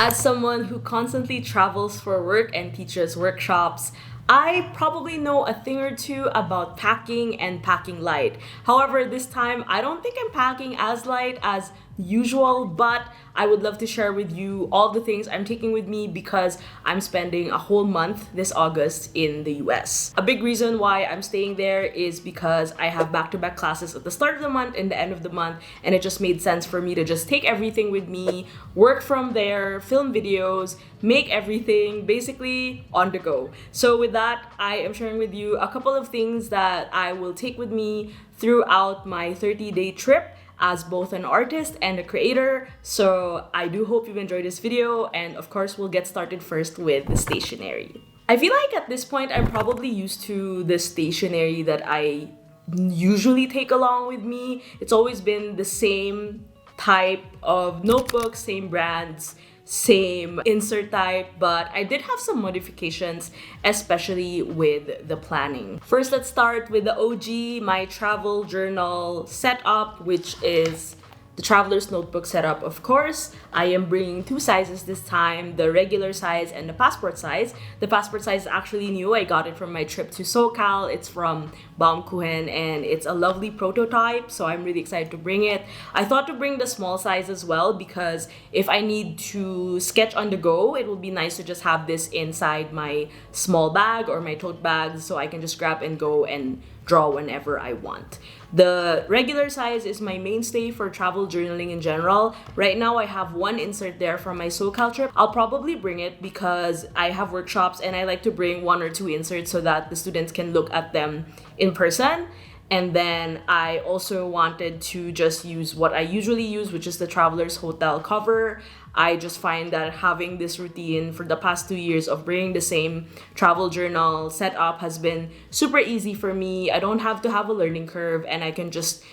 As someone who constantly travels for work and teaches workshops, I probably know a thing or two about packing and packing light. However, this time I don't think I'm packing as light as usual, but I would love to share with you all the things I'm taking with me because I'm spending a whole month this August in the US. A big reason why I'm staying there is because I have back-to-back classes at the start of the month and the end of the month, and it just made sense for me to just take everything with me, work from there, film videos, make everything basically on the go. So with that, I am sharing with you a couple of things that I will take with me throughout my 30-day trip as both an artist and a creator. So I do hope you've enjoyed this video, and of course we'll get started first with the stationery. I feel like at this point I'm probably used to the stationery that I usually take along with me. It's always been the same type of notebooks, same brands, same insert type, but I did have some modifications, especially with the planning. First, let's start with the OG, my travel journal setup, which is the traveler's notebook setup, of course. I am bringing two sizes this time, the regular size and the passport size. The passport size is actually new. I got it from my trip to SoCal. It's from 𝚋𝚏𝚏𝚑 and it's a lovely prototype, so I'm really excited to bring it. I thought to bring the small size as well because if I need to sketch on the go, it would be nice to just have this inside my small bag or my tote bag so I can just grab and go and draw whenever I want. The regular size is my mainstay for travel journaling in general. Right now I have one insert there from my SoCal trip. I'll probably bring it because I have workshops and I like to bring one or two inserts so that the students can look at them in person. And then I also wanted to just use what I usually use, which is the Traveler's Hotel cover. I just find that having this routine for the past 2 years of bringing the same travel journal setup has been super easy for me. I don't have to have a learning curve and I can just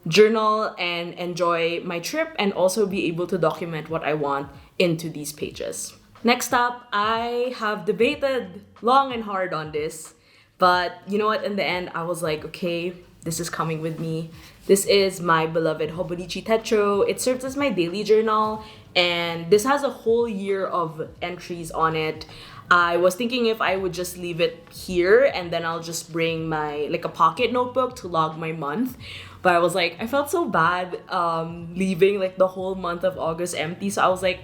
journal and enjoy my trip and also be able to document what I want into these pages. Next up, I have debated long and hard on this, but you know what, in the end, I was like, okay, this is coming with me. This is my beloved 𝚎𝚘𝚘𝚔. It serves as my daily journal, and this has a whole year of entries on it. I was thinking if I would just leave it here and then I'll just bring my a pocket notebook to log my month. But I was like, I felt so bad leaving the whole month of August empty. So I was like,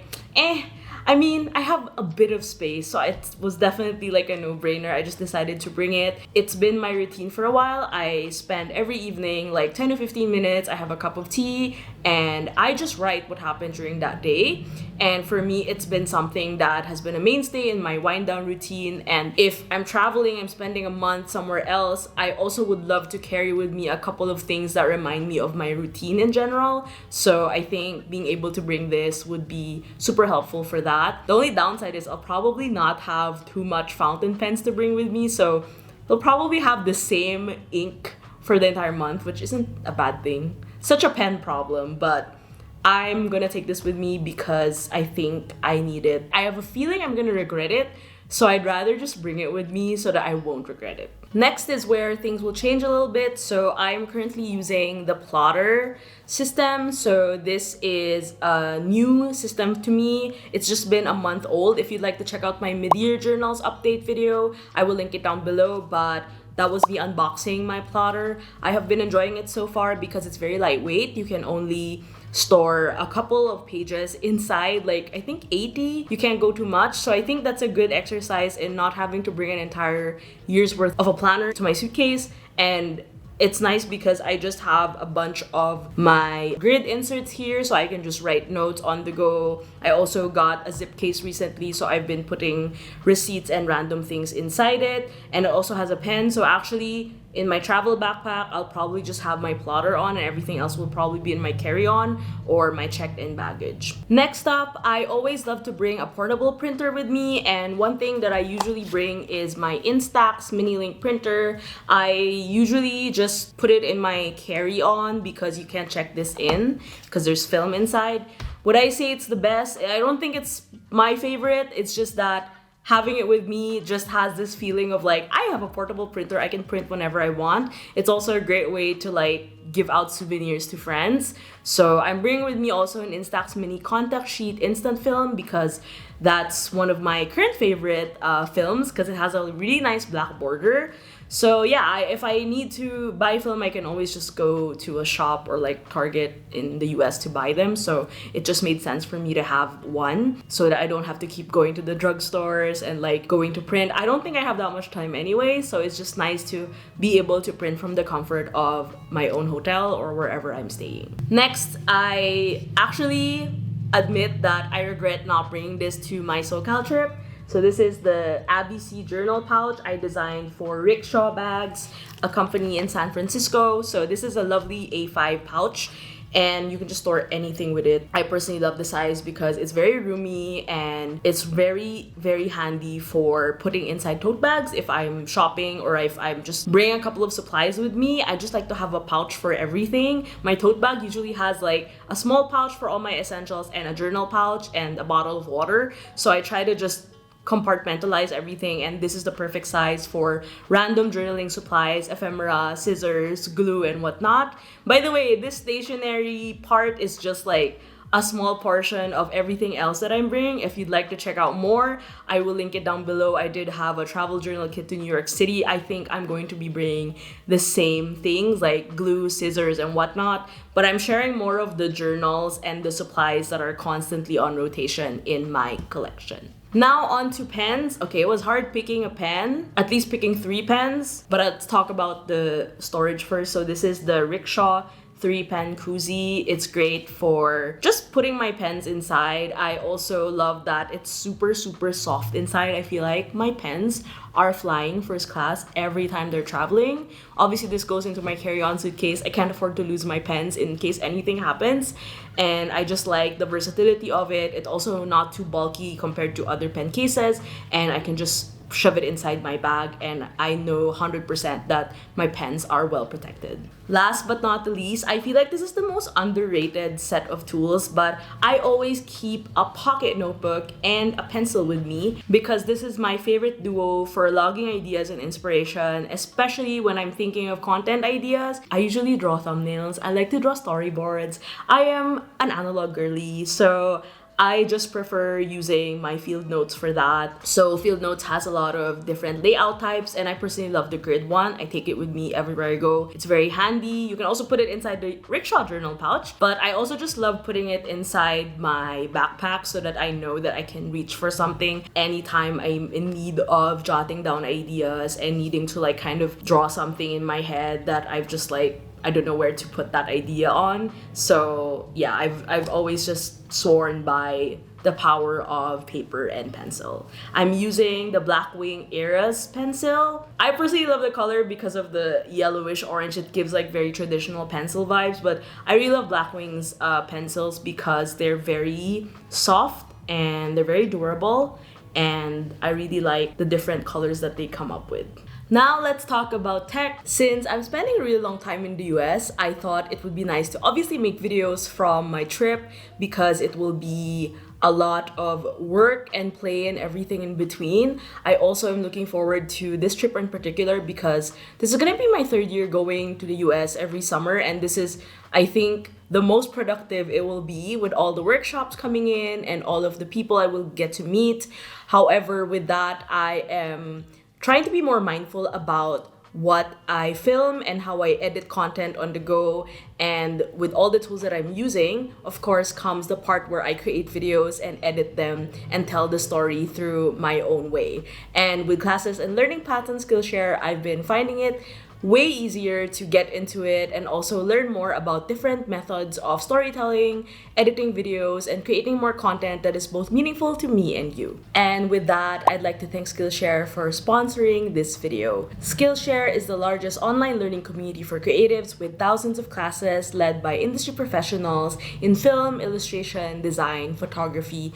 I mean, I have a bit of space, so it was definitely a no-brainer. I just decided to bring it. It's been my routine for a while. I spend every evening 10 to 15 minutes. I have a cup of tea and I just write what happened during that day. And for me, it's been something that has been a mainstay in my wind down routine. And if I'm traveling, I'm spending a month somewhere else, I also would love to carry with me a couple of things that remind me of my routine in general. So I think being able to bring this would be super helpful for that. The only downside is I'll probably not have too much fountain pens to bring with me. So they'll probably have the same ink for the entire month, which isn't a bad thing. Such a pen problem, but I'm gonna take this with me because I think I need it. I have a feeling I'm gonna regret it, so I'd rather just bring it with me so that I won't regret it. Next is where things will change a little bit. So I'm currently using the plotter system. So this is a new system to me. It's just been a month old. If you'd like to check out my mid-year journals update video, I will link it down below, but that was me unboxing my plotter. I have been enjoying it so far because it's very lightweight. You can only store a couple of pages inside, I think 80. You can't go too much. So I think that's a good exercise in not having to bring an entire year's worth of a planner to my suitcase. And it's nice because I just have a bunch of my grid inserts here so I can just write notes on the go. I also got a zip case recently, so I've been putting receipts and random things inside it. And it also has a pen, so actually in my travel backpack, I'll probably just have my plotter on and everything else will probably be in my carry-on or my checked-in baggage. Next up, I always love to bring a portable printer with me, and one thing that I usually bring is my Instax mini link printer. I usually just put it in my carry-on because you can't check this in because there's film inside. Would I say it's the best? I don't think it's my favorite. It's just that having it with me just has this feeling of like, I have a portable printer, I can print whenever I want. It's also a great way to like give out souvenirs to friends. So I'm bringing with me also an Instax Mini Contact Sheet Instant Film because that's one of my current favorite films because it has a really nice black border. So yeah, if I need to buy film, I can always just go to a shop or like Target in the US to buy them. So it just made sense for me to have one so that I don't have to keep going to the drugstores and like going to print. I don't think I have that much time anyway, so it's just nice to be able to print from the comfort of my own hotel or wherever I'm staying. Next, I actually admit that I regret not bringing this to my SoCal trip. So this is the Abbey Sy journal pouch I designed for Rickshaw Bags, a company in San Francisco. So this is a lovely A5 pouch and you can just store anything with it. I personally love the size because it's very roomy and it's very, very handy for putting inside tote bags if I'm shopping or if I'm just bringing a couple of supplies with me. I just like to have a pouch for everything. My tote bag usually has like a small pouch for all my essentials and a journal pouch and a bottle of water. So I try to just compartmentalize everything, and this is the perfect size for random journaling supplies, ephemera, scissors, glue, and whatnot. By the way, this stationery part is just like a small portion of everything else that I'm bringing. If you'd like to check out more, I will link it down below. I did have a travel journal kit to New York City. I think I'm going to be bringing the same things like glue, scissors, and whatnot, but I'm sharing more of the journals and the supplies that are constantly on rotation in my collection. Now on to pens. Okay, it was hard picking a pen, at least picking 3 pens, but let's talk about the storage first. So this is the Rickshaw 3-pen koozie. It's great for just putting my pens inside. I also love that it's super, super soft inside. I feel like my pens are flying first class every time they're traveling. Obviously, this goes into my carry-on suitcase. I can't afford to lose my pens in case anything happens. And I just like the versatility of it. It's also not too bulky compared to other pen cases. And I can just shove it inside my bag and I know 100% that my pens are well protected. Last but not the least, I feel like this is the most underrated set of tools, but I always keep a pocket notebook and a pencil with me because this is my favorite duo for logging ideas and inspiration, especially when I'm thinking of content ideas. I usually draw thumbnails. I like to draw storyboards. I am an analog girly, so I just prefer using my field notes for that. So field notes has a lot of different layout types and I personally love the grid one. I take it with me everywhere I go. It's very handy. You can also put it inside the Rickshaw journal pouch, but I also just love putting it inside my backpack so that I know that I can reach for something anytime I'm in need of jotting down ideas and needing to like kind of draw something in my head that I've just like, I don't know where to put that idea on. So yeah, I've always just sworn by the power of paper and pencil. I'm using the Blackwing Eras pencil. I personally love the color because of the yellowish orange. It gives like very traditional pencil vibes, but I really love Blackwing's pencils because they're very soft and they're very durable, and I really like the different colors that they come up with. Now let's talk about tech. Since I'm spending a really long time in the US, I thought it would be nice to obviously make videos from my trip because it will be a lot of work and play and everything in between. I also am looking forward to this trip in particular because this is gonna be my 3rd year going to the US every summer, and this is, I think, the most productive it will be with all the workshops coming in and all of the people I will get to meet. However, with that, I am trying to be more mindful about what I film and how I edit content on the go. And with all the tools that I'm using, of course, comes the part where I create videos and edit them and tell the story through my own way. And with classes and learning paths on Skillshare, I've been finding it way easier to get into it and also learn more about different methods of storytelling, editing videos, and creating more content that is both meaningful to me and you. And with that, I'd like to thank Skillshare for sponsoring this video. Skillshare is the largest online learning community for creatives with thousands of classes led by industry professionals in film, illustration, design, photography,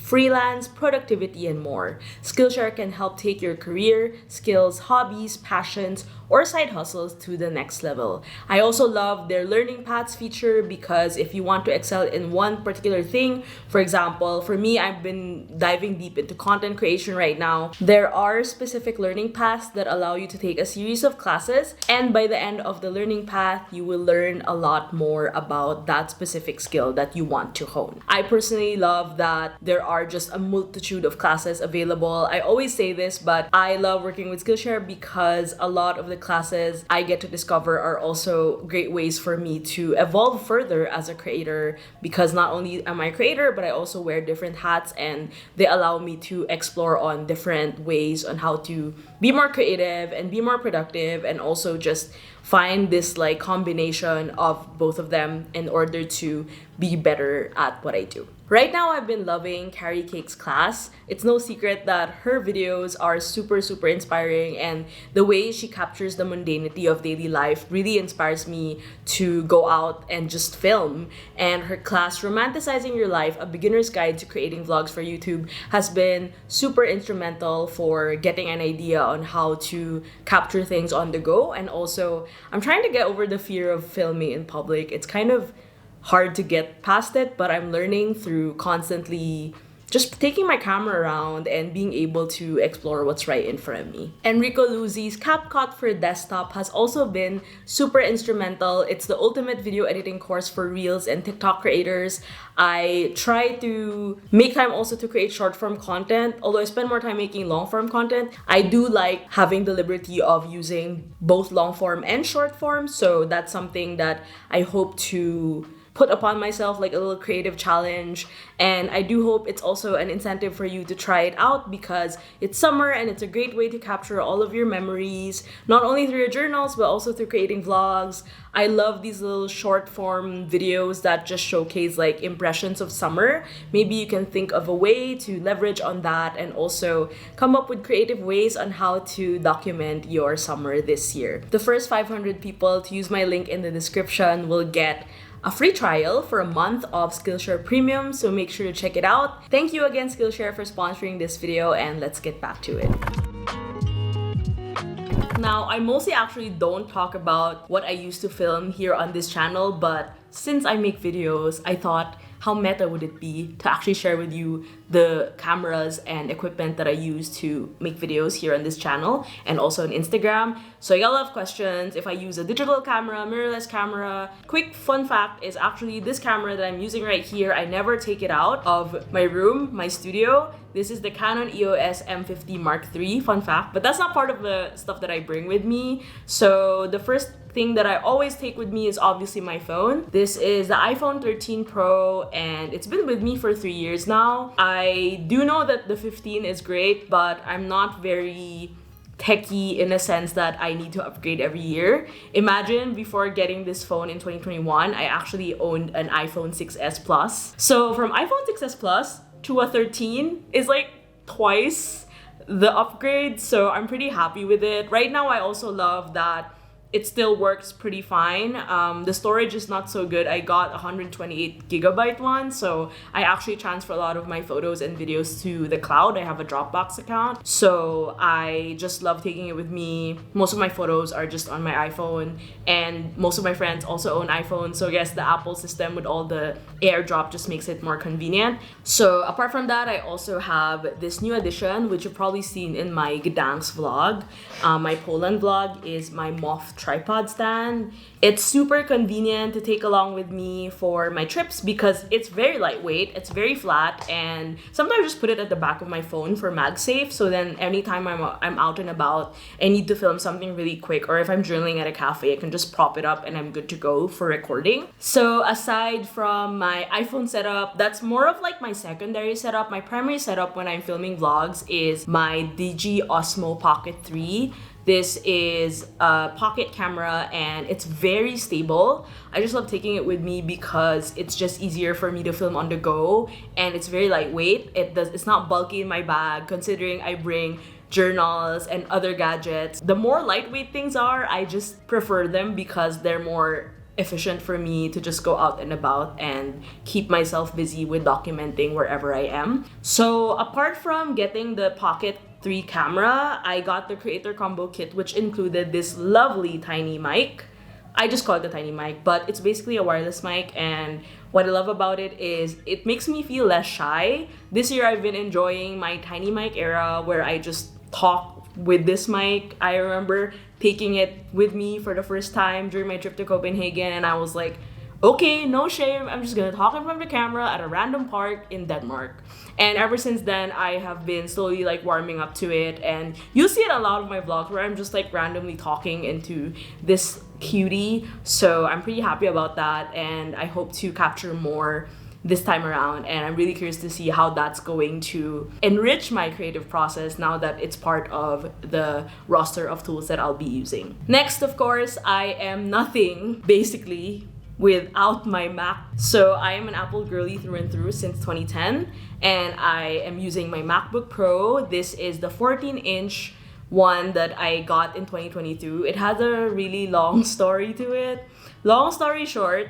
freelance, productivity, and more. Skillshare can help take your career, skills, hobbies, passions, or side hustles to the next level. I also love their learning paths feature because if you want to excel in one particular thing, for example, for me, I've been diving deep into content creation right now. There are specific learning paths that allow you to take a series of classes, and by the end of the learning path, you will learn a lot more about that specific skill that you want to hone. I personally love that there are just a multitude of classes available. I always say this, but I love working with Skillshare because a lot of the classes I get to discover are also great ways for me to evolve further as a creator, because not only am I a creator, but I also wear different hats, and they allow me to explore on different ways on how to be more creative and be more productive, and also just find this like combination of both of them in order to be better at what I do. Right now, I've been loving Carrie Cake's class. It's no secret that her videos are super inspiring, and the way she captures the mundanity of daily life really inspires me to go out and just film. And her class, Romanticizing Your Life, A Beginner's Guide to Creating Vlogs for YouTube, has been super instrumental for getting an idea on how to capture things on the go. And also, I'm trying to get over the fear of filming in public. It's kind of hard to get past it, but I'm learning through constantly just taking my camera around and being able to explore what's right in front of me. Enrico Luzzi's CapCut for desktop has also been super instrumental. It's the ultimate video editing course for Reels and TikTok creators. I try to make time also to create short form content, although I spend more time making long form content. I do like having the liberty of using both long form and short form, so that's something that I hope to put upon myself, like a little creative challenge. And I do hope it's also an incentive for you to try it out, because it's summer and it's a great way to capture all of your memories, not only through your journals, but also through creating vlogs. I love these little short form videos that just showcase like impressions of summer. Maybe you can think of a way to leverage on that and also come up with creative ways on how to document your summer this year. The first 500 people to use my link in the description will get a free trial for a month of Skillshare Premium, so make sure to check it out. Thank you again, Skillshare, for sponsoring this video, and let's get back to it. Now, I mostly actually don't talk about what I used to film here on this channel, but since I make videos, I thought, how meta would it be to actually share with you the cameras and equipment that I use to make videos here on this channel and also on Instagram. So I got a lot of questions if I use a digital camera, mirrorless camera. Quick fun fact is actually this camera that I'm using right here, I never take it out of my room, my studio. This is the Canon EOS M50 Mark III, fun fact, but that's not part of the stuff that I bring with me. So the first thing that I always take with me is obviously my phone. This is the iPhone 13 Pro, and it's been with me for 3 years now. I do know that the 15 is great, but I'm not very techie in a sense that I need to upgrade every year. Imagine before getting this phone in 2021, I actually owned an iPhone 6s Plus. So from iPhone 6s Plus to a 13 is like twice the upgrade, so I'm pretty happy with it. Right now, I also love that it still works pretty fine. The storage is not so good. I got 128GB one, so I actually transfer a lot of my photos and videos to the cloud. I have a Dropbox account, so I just love taking it with me. Most of my photos are just on my iPhone, and most of my friends also own iPhones, so I guess the Apple system with all the AirDrop just makes it more convenient. So apart from that, I also have this new addition, which you've probably seen in my 𝚖𝚘𝚘𝚘 vlog. My Poland vlog is my MOF tripod stand. It's super convenient to take along with me for my trips because it's very lightweight, it's very flat, and sometimes I just put it at the back of my phone for MagSafe, so then anytime I'm out and about and need to film something really quick, or if I'm journaling at a cafe, I can just prop it up and I'm good to go for recording. So aside from my iPhone setup, that's more of like my secondary setup. My primary setup when I'm filming vlogs is my Dji Osmo Pocket 3. This is a pocket camera and it's very stable. I just love taking it with me because it's just easier for me to film on the go, and it's very lightweight. It's not bulky in my bag considering I bring journals and other gadgets. The more lightweight things are, I just prefer them because they're more efficient for me to just go out and about and keep myself busy with documenting wherever I am. So apart from getting the Pocket 3 camera, I got the creator combo kit, which included this lovely tiny mic. I just call it the tiny mic, but it's basically a wireless mic, and what I love about it is it makes me feel less shy. This year I've been enjoying my tiny mic era where I just talk with this mic. I remember taking it with me for the first time during my trip to Copenhagen, and I was like, okay, no shame, I'm just gonna talk in front of the camera at a random park in Denmark. And ever since then, I have been slowly like warming up to it, and you'll see it in a lot of my vlogs where I'm just like randomly talking into this cutie. So I'm pretty happy about that, and I hope to capture more this time around, and I'm really curious to see how that's going to enrich my creative process now that it's part of the roster of tools that I'll be using. Next, of course, I am nothing basically without my Mac. So I am an Apple girly through and through since 2010, and I am using my MacBook Pro. This is the 14-inch one that I got in 2022. It has a really long story to it. Long story short,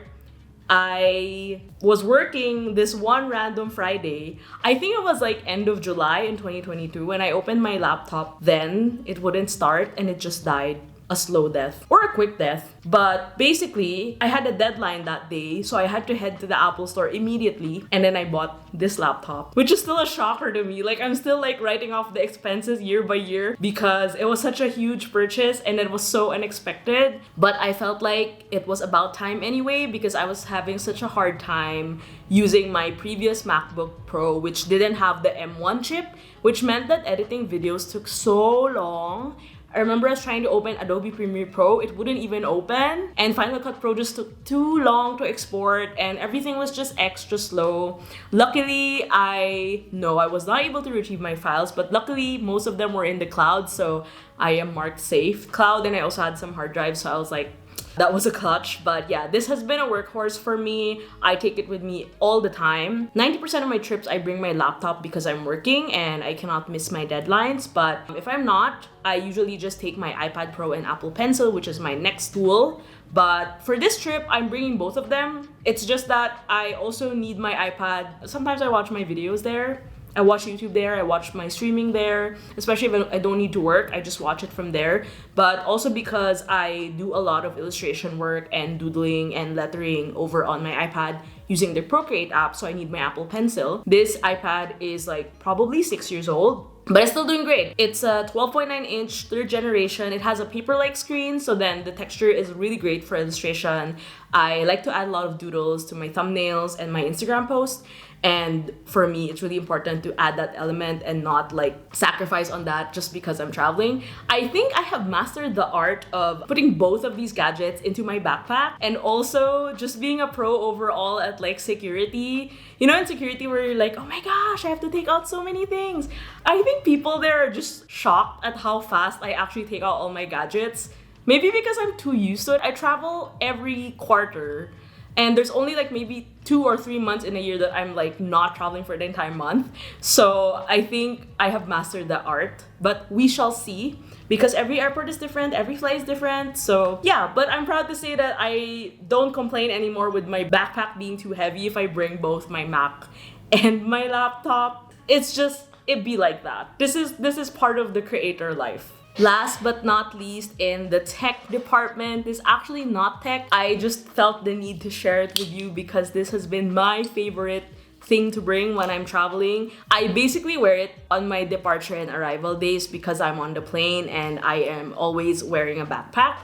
I was working this one random Friday. I think it was like end of July in 2022 when I opened my laptop. Then it wouldn't start and it just died. A slow death or a quick death. But basically, I had a deadline that day, so I had to head to the Apple store immediately, and then I bought this laptop, which is still a shocker to me. Like, I'm still like writing off the expenses year by year because it was such a huge purchase and it was so unexpected. But I felt like it was about time anyway because I was having such a hard time using my previous MacBook Pro, which didn't have the M1 chip, which meant that editing videos took so long. I remember I was trying to open Adobe Premiere Pro, it wouldn't even open, and Final Cut Pro just took too long to export, and everything was just extra slow. Luckily, I was not able to retrieve my files, but luckily most of them were in the cloud, so I am marked safe. Cloud, and I also had some hard drives, so I was like, that was a clutch. But yeah, this has been a workhorse for me. I take it with me all the time. 90% of my trips, I bring my laptop because I'm working and I cannot miss my deadlines. But if I'm not, I usually just take my iPad Pro and Apple Pencil, which is my next tool. But for this trip, I'm bringing both of them. It's just that I also need my iPad. Sometimes I watch my videos there. I watch YouTube there, I watch my streaming there, especially if I don't need to work, I just watch it from there. But also because I do a lot of illustration work and doodling and lettering over on my iPad using the Procreate app, so I need my Apple Pencil. This iPad is like probably 6 years old, but it's still doing great. It's a 12.9-inch 3rd generation. It has a paper-like screen, so then the texture is really great for illustration. I like to add a lot of doodles to my thumbnails and my Instagram posts. And for me, it's really important to add that element and not like sacrifice on that just because I'm traveling. I think I have mastered the art of putting both of these gadgets into my backpack, and also just being a pro overall at like security. You know, in security where you're like, oh my gosh, I have to take out so many things. I think people there are just shocked at how fast I actually take out all my gadgets. Maybe because I'm too used to it. I travel every quarter. And there's only like maybe 2 or 3 months in a year that I'm like not traveling for the entire month. So I think I have mastered the art, but we shall see because every airport is different, every flight is different. So yeah, but I'm proud to say that I don't complain anymore with my backpack being too heavy if I bring both my Mac and my laptop. It's just, it be like that. This is part of the creator life. Last but not least, in the tech department, this is actually not tech. I just felt the need to share it with you because this has been my favorite thing to bring when I'm traveling. I basically wear it on my departure and arrival days because I'm on the plane and I am always wearing a backpack.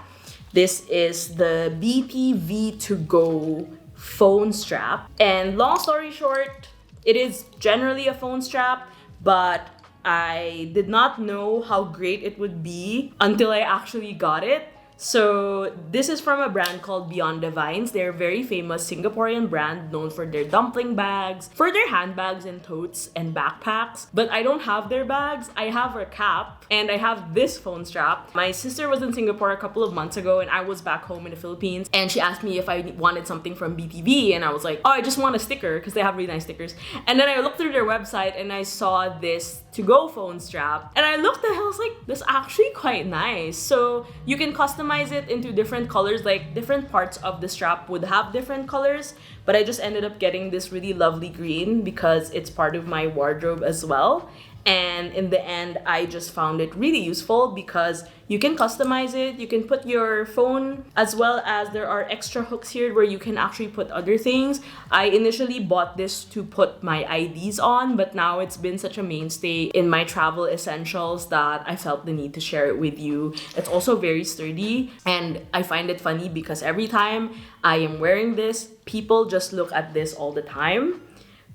This is the BTV2Go phone strap. And long story short, it is generally a phone strap, but I did not know how great it would be until I actually got it. So this is from a brand called Beyond the Vines. They're a very famous Singaporean brand known for their dumpling bags, for their handbags and totes and backpacks. But I don't have their bags. I have a cap and I have this phone strap. My sister was in Singapore a couple of months ago and I was back home in the Philippines, and she asked me if I wanted something from BTV, and I was like, oh, I just want a sticker because they have really nice stickers. And then I looked through their website and I saw this to-go phone strap, and I looked at it, I was like, this is actually quite nice. So you can customize customize it into different colors, like different parts of the strap would have different colors, but I just ended up getting this really lovely green because it's part of my wardrobe as well. And in the end, I just found it really useful because you can customize it. You can put your phone, as well as there are extra hooks here where you can actually put other things. I initially bought this to put my IDs on, but now it's been such a mainstay in my travel essentials that I felt the need to share it with you. It's also very sturdy, and I find it funny because every time I am wearing this, people just look at this all the time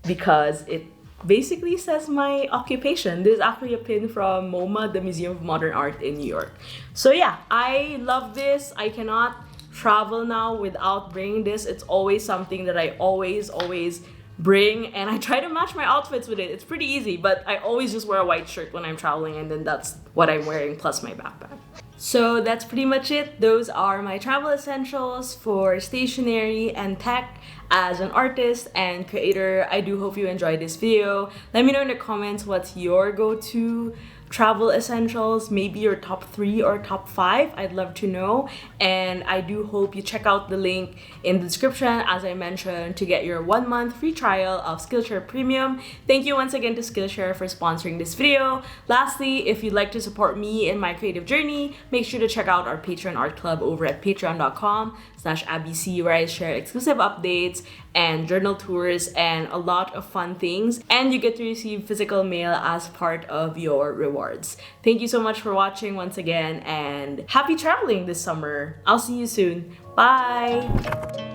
because it basically says my occupation. This is actually a pin from MoMA, the Museum of Modern Art in New York. So yeah, I love this. I cannot travel now without bringing this. It's always something that I always bring, and I try to match my outfits with it. It's pretty easy, but I always just wear a white shirt when I'm traveling, and then that's what I'm wearing plus my backpack. So that's pretty much it. Those are my travel essentials for stationery and tech as an artist and creator. I do hope you enjoyed this video. Let me know in the comments what's your go-to travel essentials, maybe your top 3 or top 5. I'd love to know, and I do hope you check out the link in the description, as I mentioned, to get your 1-month free trial of Skillshare Premium. Thank you once again to Skillshare for sponsoring this video. Lastly, if you'd like to support me in my creative journey, make sure to check out our Patreon art club over at patreon.com/abbeysy, where I share exclusive updates and journal tours and a lot of fun things, and you get to receive physical mail as part of your rewards. Thank you so much for watching once again, and happy traveling this summer. I'll see you soon. Bye!